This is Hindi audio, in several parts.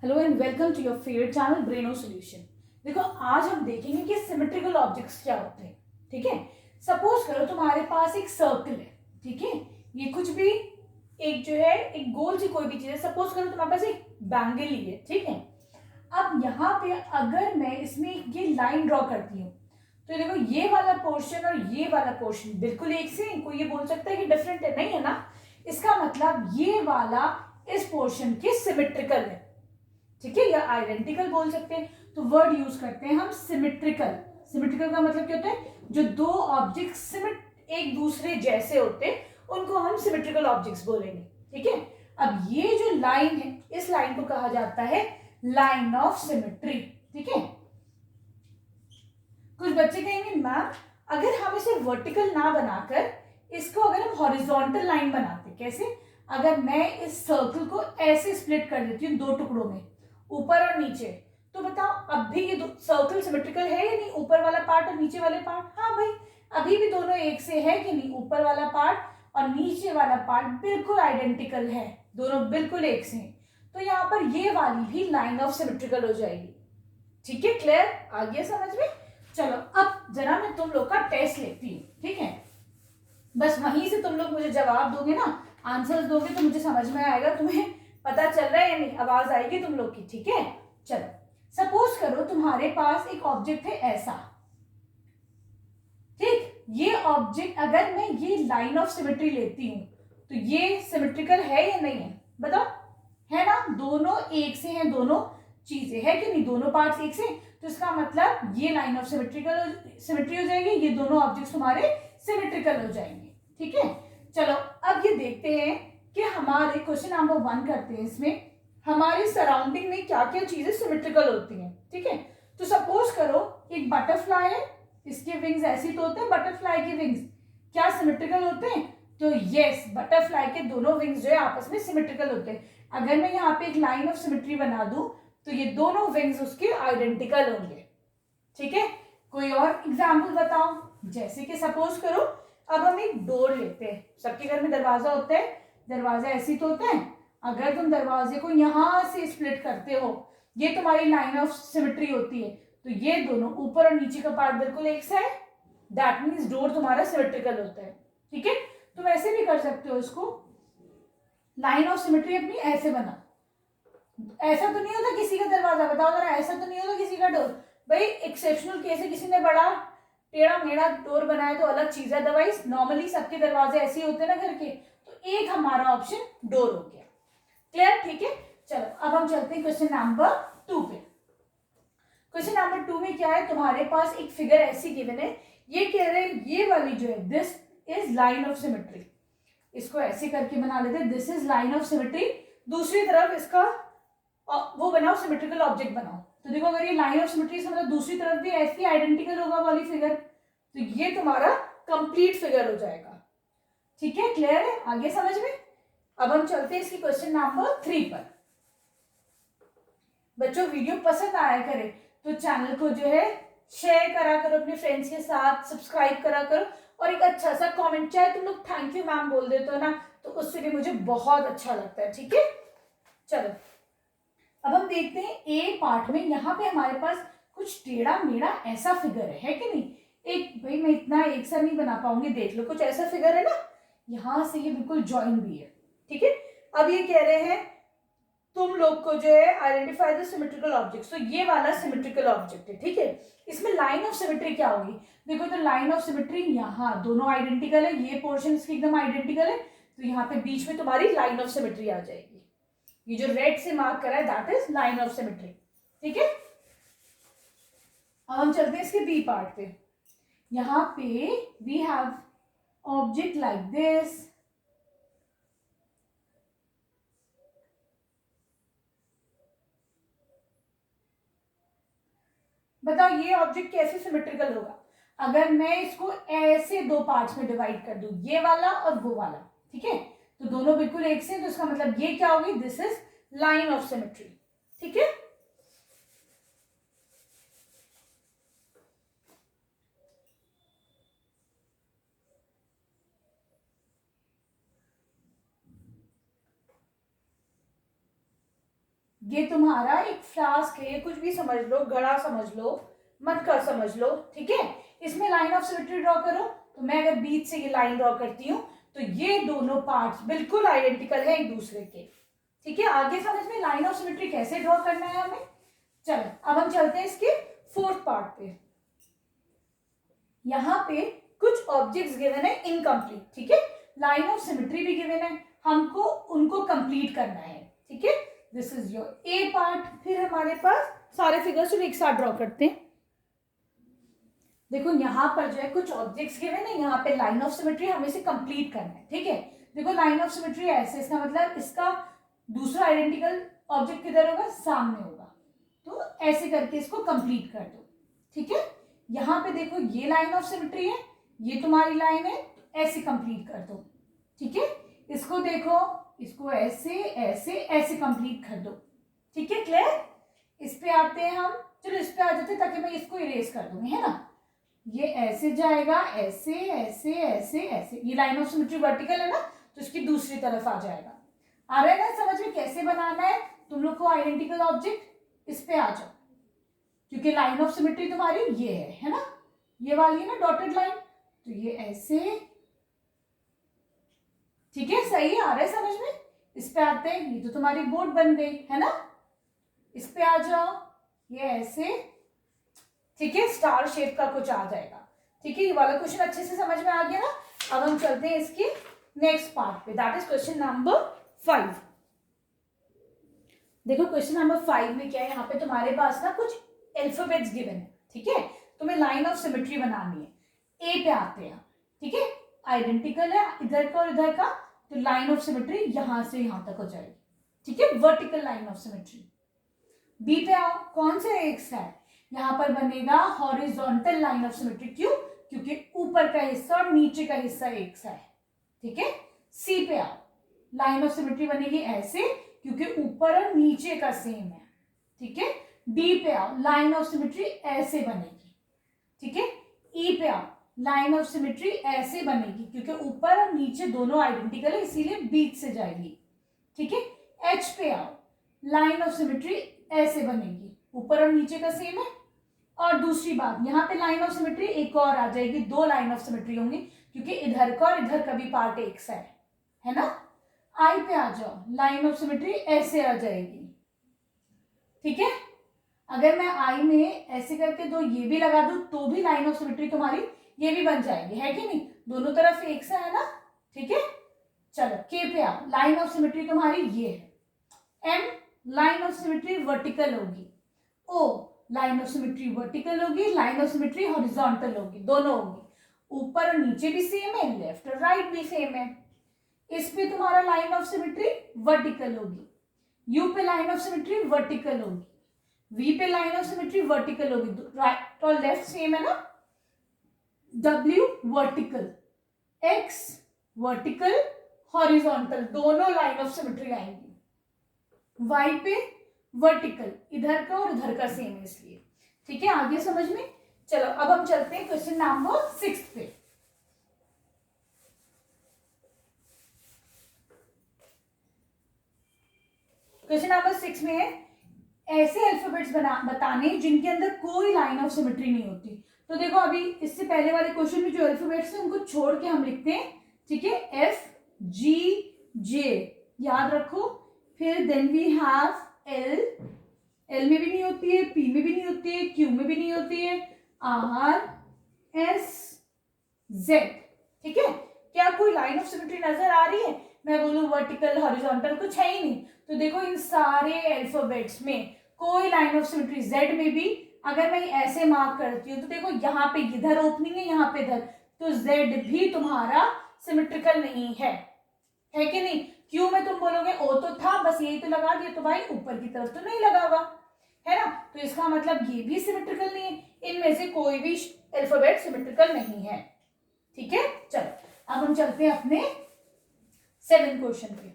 Hello and welcome to your favourite channel Breno solution. देखो आज हम देखेंगे कि सिमेट्रिकल ऑब्जेक्ट्स क्या होते हैं। ठीक है, सपोज करो तुम्हारे पास एक सर्कल है। ठीक है, ये कुछ भी एक जो है एक गोल सी कोई भी चीज है। सपोज करो तुम्हारे पास एक बैंगल ली है। ठीक है, अब यहाँ पे अगर मैं इसमें ये लाइन ड्रॉ करती हूँ तो देखो ये वाला पोर्शन और ये वाला पोर्शन बिल्कुल एक से, कोई ये बोल सकता है कि डिफरेंट है? नहीं है ना। इसका मतलब ये वाला इस पोर्शन के सिमेट्रिकल है। ठीक है, या आइडेंटिकल बोल सकते हैं। तो वर्ड यूज करते हैं हम सिमेट्रिकल। सिमेट्रिकल का मतलब क्या होता है? जो दो ऑब्जेक्ट सिमेट एक दूसरे जैसे होते हैं उनको हम सिमेट्रिकल ऑब्जेक्ट्स बोलेंगे। ठीक है, अब ये जो लाइन है इस लाइन को कहा जाता है लाइन ऑफ सिमेट्री। ठीक है, कुछ बच्चे कहेंगे मैम अगर हम इसे वर्टिकल ना बनाकर इसको अगर हम हॉरिजॉन्टल लाइन बनाते, कैसे? अगर मैं इस सर्कल को ऐसे स्प्लिट कर देती हूँ दो टुकड़ों में, ऊपर और नीचे, तो बताओ अब भी ये सर्कल सिमेट्रिकल है या नहीं? ऊपर वाला पार्ट और नीचे वाले पार्ट, हाँ भाई अभी भी दोनों एक से है कि नहीं? ऊपर वाला पार्ट और नीचे वाला पार्ट बिल्कुल आइडेंटिकल है, दोनों बिल्कुल एक से हैं। तो यहाँ पर ये वाली भी लाइन ऑफ सिमेट्रिकल हो जाएगी। ठीक है, क्लियर? आ गया समझ में? चलो अब जरा मैं तुम लोग का टेस्ट लेती हूँ। ठीक है, बस वहीं से तुम लोग मुझे जवाब दोगे ना, आंसर्स दोगे तो मुझे समझ में आएगा तुम्हें पता चल रहा है या नहीं, आवाज आएगी तुम लोग की। ठीक है, चलो सपोज करो तुम्हारे पास एक ऑब्जेक्ट है ऐसा। ठीक, ये ऑब्जेक्ट अगर मैं ये लाइन ऑफ सिमेट्री लेती हूं तो ये सिमेट्रिकल है या नहीं है? बताओ, है ना? दोनों एक से हैं, दोनों चीजें है कि नहीं? दोनों पार्ट्स एक से, तो इसका मतलब ये लाइन ऑफ सिमेट्री हो जाएगी, ये दोनों ऑब्जेक्ट्स हमारे सिमेट्रिकल हो जाएंगे। ठीक है, चलो अब ये देखते हैं कि हमारे क्वेश्चन नंबर 1 करते हैं। इसमें हमारे सराउंडिंग में क्या क्या चीजें सिमेट्रिकल होती हैं। ठीक है, तो सपोज करो एक बटरफ्लाई है, इसके विंग्स ऐसी तो होते हैं। बटरफ्लाई के विंग्स क्या सिमेट्रिकल होते हैं? तो यस, बटरफ्लाई के दोनों विंग्स जो है आपस में सिमेट्रिकल होते हैं। अगर मैं यहाँ पे एक लाइन ऑफ सिमेट्री बना दूं तो ये दोनों विंग्स उसके आइडेंटिकल होंगे। ठीक है, कोई और एग्जाम्पल बताओ? जैसे कि सपोज करो अब हम एक डोर लेते हैं। सबके घर में दरवाजा होता है, दरवाजा ऐसी तो होता है। अगर तुम दरवाजे को यहां से स्प्लिट करते हो, ये तुम्हारी लाइन ऑफ सिमेट्री होती है, तो ये दोनों ऊपर और नीचे का पार्ट बिल्कुल एक सा है, दैट मीन्स डोर तुम्हारा सिमेट्रिकल होता है। ठीक है, तुम ऐसे भी कर सकते हो इसको, लाइन ऑफ सिमेट्री अपनी ऐसे बना। ऐसा तो नहीं होता किसी का दरवाजा, बताओ जरा, ऐसा तो नहीं होता किसी का डोर? भाई एक्सेप्शनल केस है, किसी ने बड़ा टेढ़ा मेढ़ा डोर बनाया तो अलग चीज है, अदरवाइज नॉर्मली सबके दरवाजे ऐसे ही होते हैं ना घर के। तो एक हमारा ऑप्शन डोर हो गया। क्लियर? ठीक है, चलो अब हम चलते हैं क्वेश्चन नंबर 2 पे। क्वेश्चन नंबर 2 में क्या है? तुम्हारे पास एक फिगर ऐसी गिवन है, ये कह रहे हैं ये वाली जो है this is line of symmetry. इसको ऐसे करके बना लेते हैं, this is line of symmetry. दूसरी तरफ इसका वो बनाओ, सिमेट्रिकल ऑब्जेक्ट बनाओ। तो देखो अगर ये लाइन ऑफ सिमेट्री से मतलब दूसरी तरफ भी ऐसी आइडेंटिकल होगा वाली फिगर, तो ये तुम्हारा कंप्लीट फिगर हो जाएगा। ठीक है, क्लियर है? आगे समझ में? अब हम चलते हैं इसकी क्वेश्चन नंबर 3 पर। बच्चों वीडियो पसंद आया करे तो चैनल को जो है शेयर करा करो अपने फ्रेंड्स के साथ, सब्सक्राइब करा करो और एक अच्छा सा कमेंट, चाहे तुम लोग थैंक यू मैम बोल देते हो ना, तो उससे भी मुझे बहुत अच्छा लगता है। ठीक है, चलो अब हम देखते हैं ए पार्ट में। यहाँ पे हमारे पास कुछ टेढ़ा मेढ़ा ऐसा फिगर है कि नहीं? एक भाई मैं इतना एक सा नहीं बना पाऊंगी, देख लो कुछ ऐसा फिगर है ना, यहां से ये बिल्कुल ज्वाइन भी है। ठीक है, अब ये कह रहे हैं तुम लोग को जो है आइडेंटिफाई द सिमेट्रिकल ऑब्जेक्ट। तो ये वाला सिमेट्रिकल ऑब्जेक्ट है। ठीक है, इसमें लाइन ऑफ सिमेट्री क्या होगी? देखो तो लाइन ऑफ सिमेट्री यहाँ दोनों आइडेंटिकल है, ये पोर्शन इसकी एकदम आइडेंटिकल है, तो यहाँ पे बीच में तुम्हारी लाइन ऑफ सिमेट्री आ जाएगी। ये जो रेड से मार्क करा है that is line of symmetry. ठीक है, अब हम चलते हैं इसके बी पार्ट पे। यहां पे we have object like this. बताओ ये ऑब्जेक्ट कैसे सिमेट्रिकल होगा? अगर मैं इसको ऐसे दो पार्ट्स में डिवाइड कर दूं, ये वाला और वो वाला, ठीक है, तो दोनों बिल्कुल एक से, तो इसका मतलब ये क्या होगी? This is line of symmetry. ठीक है, ये तुम्हारा एक फ्लास्क है, कुछ भी समझ लो, घड़ा समझ लो, मटका समझ लो, ठीक है। इसमें लाइन ऑफ सिमेट्री ड्रॉ करो। तो मैं अगर बीच से ये लाइन ड्रॉ करती हूँ तो ये दोनों पार्ट्स बिल्कुल आइडेंटिकल है एक दूसरे के, ठीक है। आगे समझ में लाइन ऑफ सिमेट्री कैसे ड्रॉ करना है हमें। चलो अब हम चलते हैं इसके फोर्थ पार्ट पे। यहाँ पे कुछ ऑब्जेक्ट्स गिवन है इनकम्प्लीट, ठीक है। लाइन ऑफ सिमेट्री भी गिवन है, हमको उनको कंप्लीट करना है, ठीक है। This is your A part. फिर हमारे पास सारे फिगर्स एक साथ ड्रॉ करते हैं। देखो यहाँ पर जो है कुछ ऑब्जेक्ट्स गिवन है, यहाँ पे लाइन ऑफ सिमेट्री हमें इसे कंप्लीट करना है, ठीक है। देखो लाइन ऑफ सिमेट्री ऐसे, इसका मतलब इसका दूसरा आइडेंटिकल ऑब्जेक्ट किधर होगा, सामने होगा। तो ऐसे करके इसको कंप्लीट कर दो, ठीक है। यहाँ पे देखो ये लाइन ऑफ सिमेट्री है, ये तुम्हारी लाइन है, ऐसे कंप्लीट कर दो, ठीक है। इसको देखो, इसको ऐसे ऐसे ऐसे कंप्लीट कर दो, ठीक है। क्लियर। इस पे आते हैं हम, चलो इस पे आ जाते हैं ताकि मैं इसको इरेज कर दूंगी, है ना। ये ऐसे जाएगा, ऐसे ऐसे ऐसे ऐसे, ये लाइन ऑफ सिमेट्री वर्टिकल है ना, तो इसकी दूसरी तरफ आ जाएगा। आ रहा है ना समझ में कैसे बनाना है तुम लोग को आइडेंटिकल ऑब्जेक्ट। इस पे आ जाओ, क्योंकि लाइन ऑफ सिमेट्री तुम्हारी ये है ना, ये वाली है ना डॉटेड लाइन, तो ये ऐसे, ठीक है। सही आ रहा है समझ में। इस पे आते हैं, ये तो तुम्हारी बोर्ड बन गई है ना। इस पे आ जाओ, ये ऐसे, ठीक है। स्टार शेप का कुछ आ जाएगा, ठीक है। ये वाला क्वेश्चन अच्छे से समझ में आ गया ना। अब हम चलते हैं इसके नेक्स्ट पार्ट पे, दैट इज क्वेश्चन नंबर 5। देखो क्वेश्चन नंबर 5 में क्या है, यहाँ पे तुम्हारे पास ना कुछ अल्फाबेट्स गिवन है, ठीक है। तुम्हें लाइन ऑफ सिमेट्री बनानी है। ए पे आते हैं, ठीक है। आइडेंटिकल है इधर का और इधर का, तो लाइन ऑफ सिमेट्री यहां से यहां तक हो जाएगी, ठीक है, vertical line of symmetry. B पे आओ, कौन सा एक्स है, यहां पर बनेगा हॉरिजॉन्टल लाइन ऑफ सिमेट्री। क्यों, क्योंकि ऊपर का हिस्सा और नीचे का हिस्सा एक्स है, ठीक है। सी पे आओ, लाइन ऑफ सिमेट्री बनेगी ऐसे, क्योंकि ऊपर और नीचे का सेम है, ठीक है। डी पे आओ, लाइन ऑफ सिमेट्री ऐसे बनेगी, ठीक है। ई पे आओ, लाइन ऑफ सिमेट्री ऐसे बनेगी, क्योंकि ऊपर और नीचे दोनों आइडेंटिकल है, इसीलिए बीच से जाएगी, ठीक है। एच पे आओ, लाइन ऑफ सिमेट्री ऐसे बनेगी, ऊपर और नीचे का सेम है। और दूसरी बात, यहाँ पे लाइन ऑफ सिमेट्री एक और आ जाएगी, दो लाइन ऑफ सिमेट्री होंगी, क्योंकि इधर का और इधर का भी पार्ट एक सा है ना। आई पे आ जाओ, लाइन ऑफ सिमेट्री ऐसे आ जाएगी, ठीक है। अगर मैं आई में ऐसे करके दो ये भी लगा दूं तो भी लाइन ऑफ सिमेट्री तुम्हारी ये भी बन जाएगी, है कि नहीं, दोनों तरफ एक सा है ना, ठीक है। चलो के पे आओ, लाइन ऑफ सिमेट्री तुम्हारी ये है। M, line of symmetry vertical होगी। O, line of symmetry vertical होगी, लाइन ऑफ सिमेट्री हॉरिजॉन्टल होगी, दोनों होगी। ऊपर और नीचे भी सेम है, लेफ्ट और राइट भी सेम है। इस पे तुम्हारा लाइन ऑफ सिमेट्री वर्टिकल होगी। यू पे लाइन ऑफ सिमेट्री वर्टिकल होगी। वी पे लाइन ऑफ सिमेट्री वर्टिकल होगी, राइट और लेफ्ट सेम है ना। W vertical, x vertical, horizontal, दोनों लाइन ऑफ सिमेट्री आएंगी। वाई पे वर्टिकल, इधर का और इधर का सेम है इसलिए, ठीक है। आगे समझ में। चलो अब हम चलते हैं क्वेश्चन नंबर 6 पे। क्वेश्चन नंबर 6 में है ऐसे अल्फाबेट्स बताने जिनके अंदर कोई लाइन ऑफ सिमेट्री नहीं होती। तो देखो अभी इससे पहले वाले क्वेश्चन में जो अल्फाबेट्स हैं उनको छोड़ के हम लिखते हैं, ठीक है। एफ जी जे याद रखो। फिर then we have L, L में भी नहीं होती है, पी में भी नहीं होती है, क्यू में भी नहीं होती है, आर एस जेड, ठीक है। क्या कोई लाइन ऑफ सिमेट्री नजर आ रही है, मैं बोलूं वर्टिकल हॉरिजॉन्टल, कुछ है ही नहीं। तो देखो इन सारे अल्फाबेट्स में कोई लाइन ऑफ सिमेट्री, जेड में भी अगर मैं ऐसे मार्क करती हूँ तो देखो यहाँ पे इधर ओपनिंग है, यहाँ पे इधर, तो जेड भी तुम्हारा सिमेट्रिकल नहीं है कि नहीं। क्यू में तुम बोलोगे ओ तो था, बस यही तो लगा दिया, तो भाई ऊपर की तरफ तो नहीं लगा होगा, है ना। तो इसका मतलब ये भी सिमेट्रिकल नहीं है, इनमें से कोई भी अल्फाबेट सिमेट्रिकल नहीं है, ठीक है। चलो अब हम चलते हैं अपने 7th क्वेश्चन पे।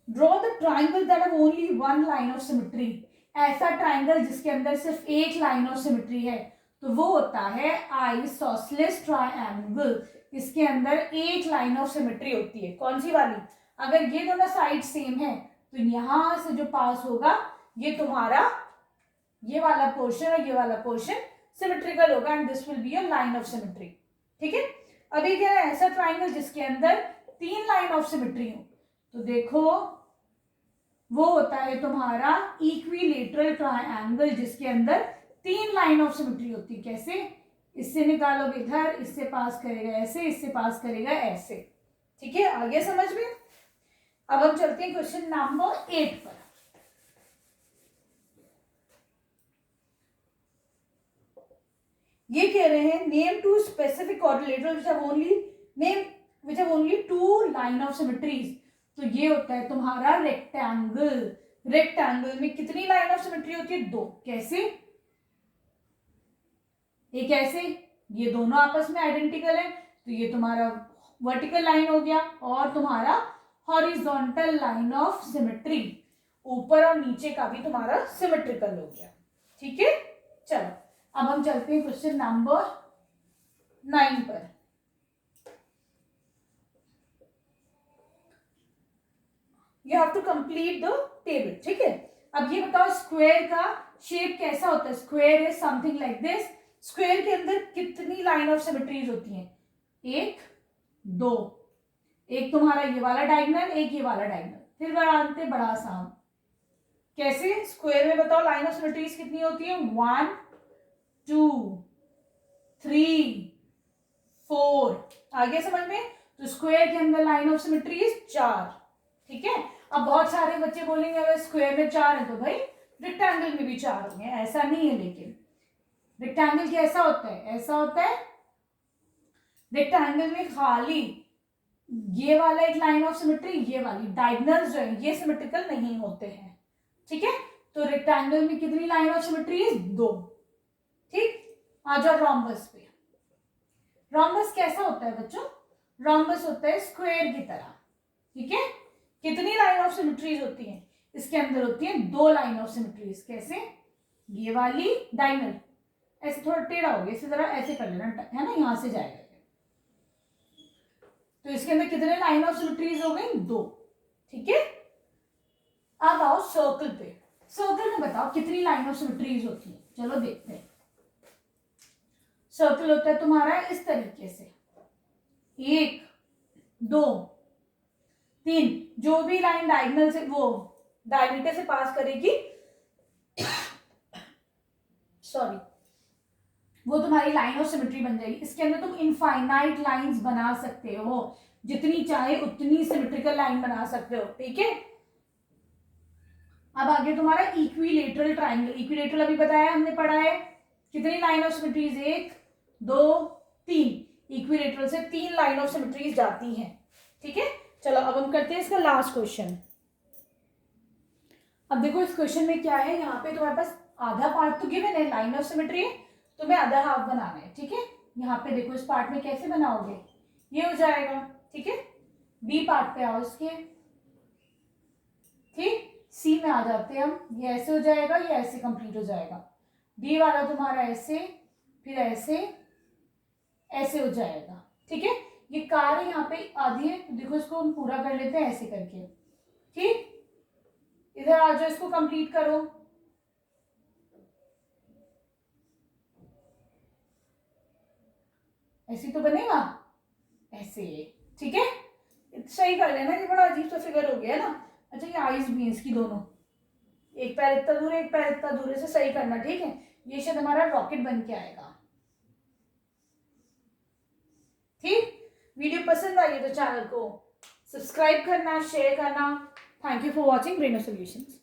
Draw the triangle that have only one line of symmetry. ऐसा ट्राइंगल जिसके अंदर सिर्फ एक लाइन ऑफ सिमेट्री है, तो वो होता है आइसोसेलेस ट्रायंगल। इसके अंदर एक लाइन ऑफ सिमेट्री होती है, कौन सी वाली, अगर ये दोनों साइड सेम है तो यहां से जो पास होगा ये तुम्हारा ये वाला पोर्शन और ये वाला पोर्शन सिमेट्रिकल होगा and this will be a line of symmetry. ठीक है, अभी क्या है ऐसा ट्राइंगल जिसके अंदर 3 लाइन ऑफ सिमेट्री हो, तो देखो वो होता है तुम्हारा इक्विलेटरल ट्रायंगल जिसके अंदर 3 लाइन ऑफ सिमेट्री होती है। कैसे, इससे निकालोगे इधर, इससे पास करेगा ऐसे, इससे पास करेगा ऐसे। ठीक है, आगे समझ में। अब हम चलते हैं क्वेश्चन नंबर 8 पर। ये कह रहे हैं name to specific quadrilateral which have only 2 line of symmetries. तो ये होता है तुम्हारा रेक्टेंगल। रेक्टेंगल में कितनी लाइन ऑफ सिमेट्री होती है? 2। कैसे? एक ऐसे, ये दोनों आपस में आइडेंटिकल है तो ये तुम्हारा वर्टिकल लाइन हो गया, और तुम्हारा हॉरिजॉन्टल लाइन ऑफ सिमेट्री, ऊपर और नीचे का भी तुम्हारा सिमेट्रिकल हो गया। ठीक है, चलो अब हम चलते हैं क्वेश्चन नंबर 9 पर। You have to complete the table. ठीक है, अब ये बताओ स्क्वायर का शेप कैसा होता है? Square is something like this. Square के अंदर कितनी लाइन ऑफ सिमेट्रीज होती हैं? 1 2। एक तुम्हारा ये वाला डायगोनल, एक ये वाला डायगोनल। फिर बनाते बड़ा आसान। कैसे? स्क्वायर में बताओ लाइन ऑफ सिमेट्रीज कितनी होती है? 1 2 3 4। आगे समझ में? तो स्क्वायर के अंदर लाइन ऑफ सिमेट्रीज 4। ठीक है, अब बहुत सारे बच्चे बोलेंगे अगर स्क्वायर में 4 है तो भाई रेक्टेंगल में भी 4 होंगे। ऐसा नहीं है, लेकिन रेक्टेंगल कैसा होता है? ऐसा होता है रेक्टेंगल में खाली ये वाला एक लाइन ऑफ सिमेट्री, ये वाली डायगोनल्स जो है ये सिमेट्रिकल नहीं होते हैं। ठीक है, तो रेक्टेंगल में कितनी लाइन ऑफ सिमेट्री? 2। ठीक, आ जाओ रोम्बस पे। रोम्बस कैसा होता है बच्चों? रोम्बस होता है स्क्वायर की तरह। ठीक है, कितनी लाइन ऑफ सिमेट्रीज होती हैं? इसके अंदर होती है 2 लाइन ऑफ सिमेट्रीज। कैसे? ये वाली डायगोनल ऐसे थोड़ा टेढ़ा हो गया, इसी तरह ऐसे कर लेना, है ना, यहां से जाएगा। तो इसके अंदर कितने लाइन ऑफ सिमेट्रीज हो गई? 2। ठीक है, अब आओ सर्कल पे। सर्कल में बताओ कितनी लाइन ऑफ सिमेट्रीज होती है? चलो देखते हैं। सर्कल होता है तुम्हारा इस तरीके से, 1 2 3। जो भी लाइन डायगोनल से वो डायमीटर से पास करेगी सॉरी, वो तुम्हारी लाइन ऑफ सिमेट्री बन जाएगी। इसके अंदर तुम इनफाइनाइट लाइंस बना सकते हो, जितनी चाहे उतनी सिमेट्रिकल लाइन बना सकते हो। ठीक है, अब आगे तुम्हारा इक्विलेटरल ट्राइंगल। इक्विलेटरल अभी बताया हमने, पढ़ा है। कितनी लाइन ऑफ सिमेट्रीज? 1 2 3। इक्विलेटरल से 3 लाइन ऑफ सिमेट्रीज जाती हैं। ठीक है, चलो अब हम करते हैं इसका लास्ट क्वेश्चन। अब देखो इस क्वेश्चन में क्या है, यहाँ पे तुम्हारे पास आधा पार्ट तो गिवन है, लाइन ऑफ सिमेट्री है, तुम्हें आधा हाफ बनाना है। ठीक है, यहाँ पे देखो इस पार्ट में कैसे बनाओगे, ये हो जाएगा। ठीक है, बी पार्ट पे आओ इसके। ठीक, सी में आ जाते हैं हम, ये ऐसे हो जाएगा, ये ऐसे कंप्लीट हो जाएगा। डी वाला तुम्हारा ऐसे, फिर ऐसे ऐसे हो जाएगा। ठीक है, ये कार है यहाँ पे आधी है, तो देखो इसको हम पूरा कर लेते हैं ऐसे करके। ठीक, इधर आ जाओ, इसको कंप्लीट करो। ऐसे तो बनेगा ऐसे। ठीक है, सही कर लेना, ये बड़ा अजीब सा फिगर हो गया है ना। अच्छा, ये आईज भी है इसकी दोनों, एक पैर इतना दूर है, एक पैर इतना दूर है, से सही करना। ठीक है, ये शायद हमारा रॉकेट बन के आएगा। ठीक, वीडियो पसंद आई तो चैनल को सब्सक्राइब करना, शेयर करना। Thank you for watching Breno solutions.